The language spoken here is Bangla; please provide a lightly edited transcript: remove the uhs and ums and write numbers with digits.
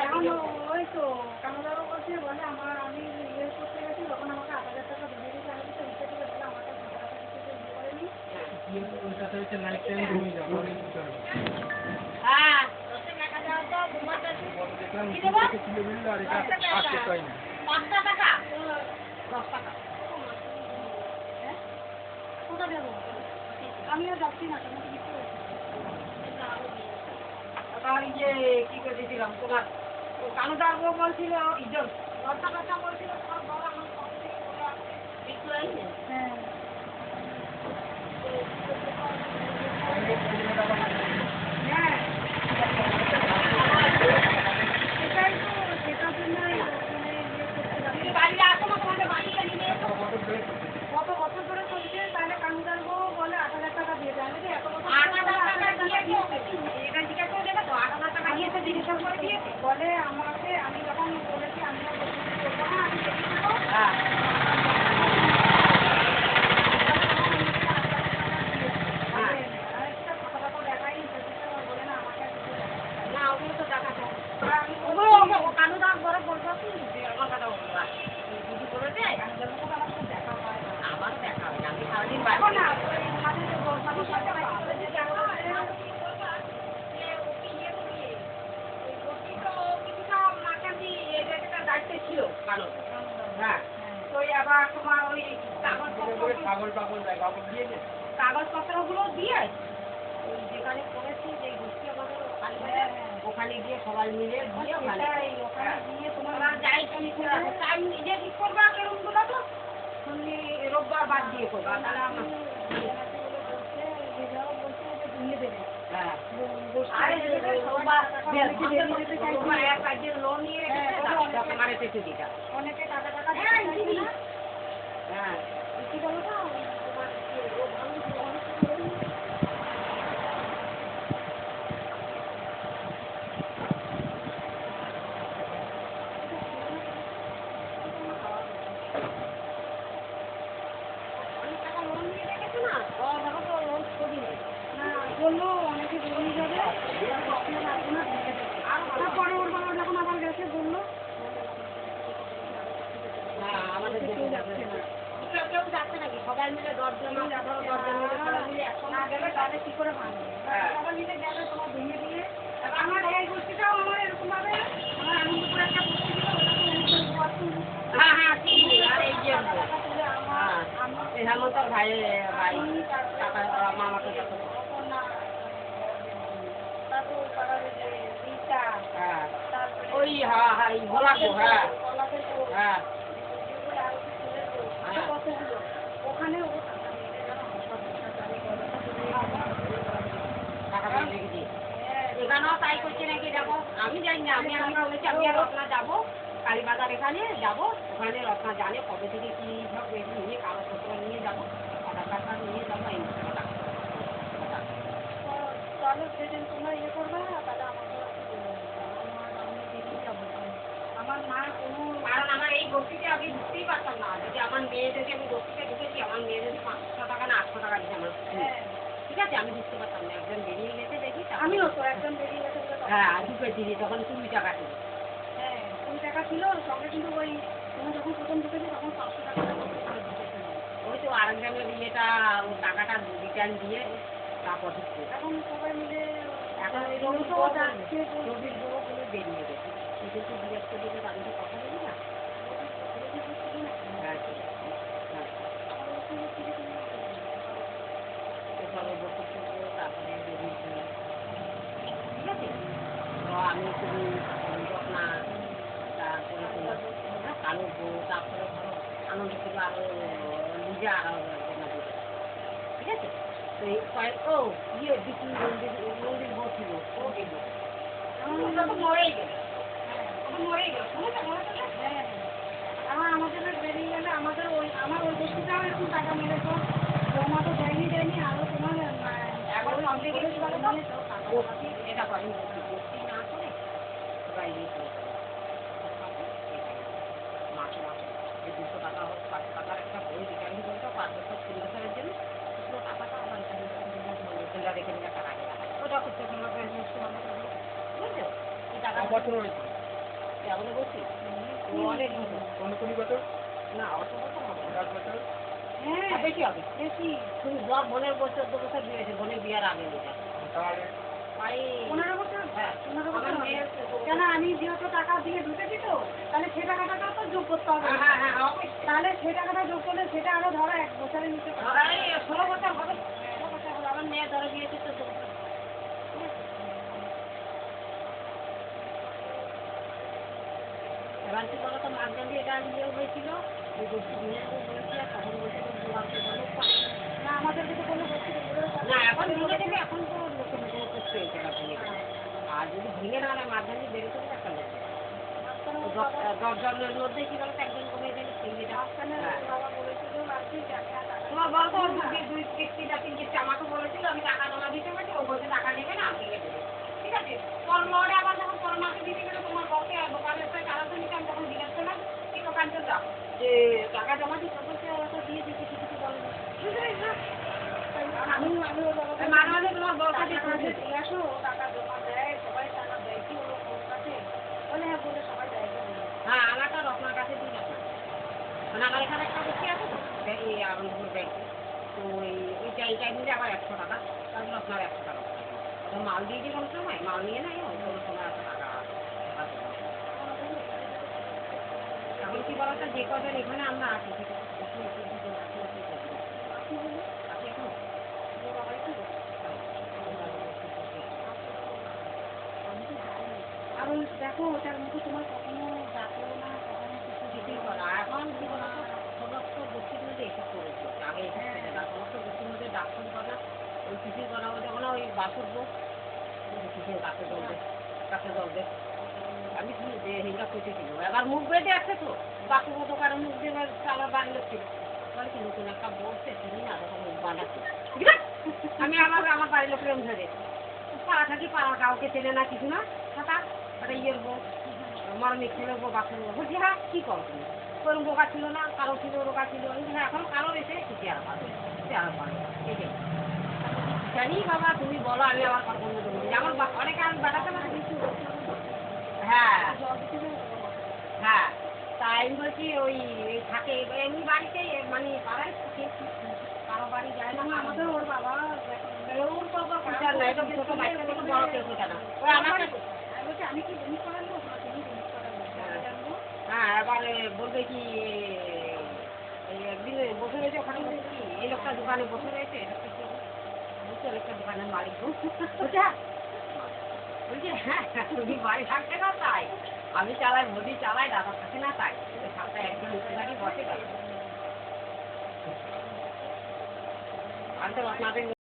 এখন ওই তো কামদারও বলছে বলে আমি ইয়ে করতে গেছি তখন আমাকে ৮,০০০ টাকা দিয়ে দিয়েছে আমি তো ইচ্ছে করে দিলাম আমাকে টাকা কিছু ইয়ে করেনি ওইটাতে হচ্ছে লাইফ টাইম ঘুমিয়ে যাবো হ্যাঁ আমিও যাচ্ছি না যে কি করে দিয়েছিলাম তোমার কানুটা বলছিল ইজন দশটা কথা বলছিল সব বড় আমার হ্যাঁ হ্যাঁ সেটাই তো সেটার জন্য বাড়ি আসো না তোমাদের বাড়িটা নিয়ে কত বছর ধরে চলছে তাহলে কানুদার বলে ৮,০০০ টাকা দিয়ে দেয় নাকি এত বছর ৮,০০০ টাকা দিয়েছে এটা জিজ্ঞাসা করে দেখো ৮,০০০ টাকা দিয়েছে জিজ্ঞাসা করে দিয়েছে বলে আমাকে আমি যখন বলেছি আমি করবো না আমি দেখে দেবো হ্যাঁ কানুদার বড় বলবো কি আমার কথা বলবো দিদি বলেছে দেখা হয় আমারও দেখা হয় আমি সারাদিন বাইরে না দায়িত্বে ছিল কালো হ্যাঁ তো আবার তোমার ওই কাগজপত্রগুলো দিয়ে ওই যেখানে করেছি যে গোষ্ঠী ওখানে গিয়ে সবাই মিলে দিয়ে ওখানে গিয়ে তোমার যাই টাইম নিজে ঠিক করবা কেরম গুলো তো তুমি রোববার বাদ দিয়ে করবা তাহলে আমার লোন নিয়ে অনেকে টাকা হ্যাঁ কি বলো না বললো অনেকে বেরিয়ে যাবে তারপরে ওর বাবা যখন আবার গেছে বললো কেউ যাচ্ছে নাকি সবাই মিলে ১০ জন ১০ জন মিলে সবাই মিলে একশো না গেলে তাহলে কি করে ভাঙবে সবাই মিলে গেলে তোমার ভেঙে দিয়ে আমার এই গোষ্ঠীটাও আমার এরকম ভাবে আমার আনন্দপুরে একটা গোষ্ঠী ছিল হ্যাঁ হ্যাঁ আর এই যে হেমন্ত ভাই ভাই টাকা মামাকে ওই হ্যাঁ হ্যাঁ ভোলাকো হ্যাঁ হ্যাঁ ওখানে এখানেও তাই করছে নাকি যাবো আমি জানি না আমি বলেছি আমি আর রত্না যাবো কালীবাজার এখানে যাবো ওখানে রত্না জানে কবে থেকে কি সব নিয়ে কাগজপত্র নিয়ে যাবো আধার কার্ডটা নিয়ে যাবো এই তাহলে সেদিন তোমরা ইয়ে করবে তাহলে আমার মা কোনো কারণ আমার এই গোষ্ঠীতে আমি বুঝতেই পারতাম না যদি আমার মেয়ে যদি আমি গোষ্ঠীতে ঢুকেছি আমার মেয়ে যদি ৫০০ টাকা না ৮০০ টাকা দিচ্ছে আমার ঠিক আছে আমি বুঝতে পারতাম না একজন বেরিয়ে গেছে দেখি আমিও তো একজন বেরিয়ে গেছে হ্যাঁ ঢুকে দিদি তখন ২০ টাকা ছিল হ্যাঁ ২০ টাকা ছিল সঙ্গে কিন্তু ওই তুমি যখন প্রথম ঢুকেছি তখন ৫০০ টাকা ওই তো আরেকজনের ইয়েটা ও টাকাটা রিটার্ন দিয়ে তারপর ঢুকছে এখন সবাই মিলে এখন যাচ্ছে বেরিয়ে গেছে কিন্তু জিজ্ঞেস করে দিলে তাদের কথা বলি না তারপরে ঠিক আছে তো আমি তুমি রত্না তারপরে কালো বউ তারপরে ধরো আনন্দ থেকে আরো নিজে আরো ঠিক আছে তো ও ইয়ে বিক্রি মন্দির বউ ছিল ও গেল মরেই গেল মরেই গেল হ্যাঁ আমাদের বেরিয়ে গেলে আমাদের ওই আমার ওই গোষ্ঠীটাও এরকম টাকা মেরেছ জমা তো দেয়নি আরও তোমার এখন এটা করেন গোষ্ঠী না করে বাইরে মাসে মাসে ২০০ টাকা হোক ৫০০ টাকার একটা বই রিটার্নিং করতে ৫ বছর ৩ বছরের জন্য পুরো টাকাটা আমার রেখে দিলে টাকা ওটা করতে বুঝছো এই টাকা বছর হয়েছে কেমন বলছি অনেক ভালো কোন বছর না অত বছর হবে না। 10 বছর হ্যাঁ বেশি হবে বেশি তুমি বোনের 14 বছর বিয়েছে বোনের বিয়ার আগে ওইটা তাহলে 15 বছর হ্যাঁ 15 বছর আমার হবে। মেয়ের কেন আমি যেহেতু টাকা দিয়ে ঢুকেছি তো তাহলে সে টাকাটাও তো যোগ করতে হবে হ্যাঁ হ্যাঁ অবশ্যই তাহলে সে টাকাটা যোগ করলে সেটা আরো ধরো 1 বছরের নিচে এই 16 বছর হবে 16 বছর হবে আমার মেয়ে ধরে বিয়েছে 14 বছর এবার কি বলো তো মাঝখান দিয়ে এটা ইয়ে হয়েছিল ওই মেয়েকে বলেছি আর তখন বলছিল দুয়ারকে বলো না আমাদেরকে তো কোনো বস্তু না এখন ভেঙে দেবে এখন তো লোকের মতো করতে হয়েছে না ভেঙে দেবে আর যদি ভেঙে না হয় মাঝখান দিয়ে বেরোতে হবে একটা লোক 10 জনের মধ্যে কি বলতো একজন কমে গেলে তিনটা বাবা বলেছিল আজকে তোমার বল তো দুই কিস্তিটা তিন কিস্তি আমাকে বলেছিল আমি টাকা জমা দিতে পারছি ও বলছে টাকা নেবে না আমি ভেঙে দেবে ঠিক আছে তোর লড়ে আবার যখন তোর মাকে দিতে গেলে তোমার বলকে দোকানের সাথে কারো তো নিতাম তখন জিজ্ঞেস করলাম কি দোকান চলতাম যে টাকা জমা দিতে বলছে ওটা দিয়ে দিতে কিছু বলবে আমি ওর বাবাকে মাঝে মাঝে তোমার বলকে দিয়ে দিয়ে আসো টাকা জমা দেয় সবাই টাকা দেয় কি ওর কাছে বলে হ্যাঁ বলে সবাই দেয় হ্যাঁ আমারটা রত্নার কাছে দিয়ে যাবো মানে আমার এখানে একটা বসে আছে তো এই আনন্দপুর ব্যাংকে তো ওইটা এইটাই মিলে আবার 100 টাকা তাহলে রত্নার 100 টাকা তো মাল দিয়ে দিই কোনো সময় মাল নিয়ে নেয় কোনো সময় 100 টাকা এখন কি বলতো যে কজন এখানে আমরা আছি আর ওই দেখো ওটার মতো তোমার কখনো ডাকলো না কখনো কিছু কিছুই করা এখন কি বলতো সমস্ত গোষ্ঠীর মধ্যে এসব করেছে আগে এসব ছিল না সমস্ত গোষ্ঠীর মধ্যে ডাক শুরু করা ওই কিছুই করা বলতে ওখানে ওই বাসর গো কিসের কাছে চলবে আমি কি যে হিংসা করতেছিল এবার মুখ বেঁধে আছে তো বাসুর দোকানে মুখ দিয়ে আমার বাড়ির লোক ছিল বলে কি নতুন একটা বলছে চিনি না তখন মুখ বানাচ্ছে আমি আমার বাড়ির লোকের ধরে পাড়া থাকি পাড়া কাউকে চেনে না কিছু না হঠাৎ একটা ইয়ের বউ মরমিক ছিল বউ বাসুর বউ বলছি হ্যাঁ কী করো তুমি ওরকম বোকা ছিল না কারো ছিল রোগা ছিল হ্যাঁ এখন কারো এসে চেয়ার পাবে চেয়ার পাবে এই যে জানি বাবা তুমি বলো আমি আবার কখন বলছি আমার অনেকে আমি বাড়াতে পারি হ্যাঁ হ্যাঁ তাই আমি বলছি ওই থাকে এমনি বাড়িতে মানে পাড়ায় থাকে কারো বাড়ি যায় না আমাদের ওর বাবা ওর বাবা পূজা নাই তো ছোটো বাচ্চা থেকে বড় কেউ পূজা না ওই আমাকে বলছি আমি কি জিনিস করাবো তুমি জিনিস করাবো জানবো হ্যাঁ এবারে বলবে কি এই একদিন বসে রয়েছে ওখানে বলছে কি এই লোকটা দোকানে বসে রয়েছে এই লোকটা কি বলছে একটা দোকানের মালিক বলছে বলছি হ্যাঁ তুমি বাড়ি থাকতে না তাই আমি চালাই মোদি চালাই দাদা থাকে না তাই সাথে একদিন উঠে গাড়ি বসে গেল আমি তো আপনাদের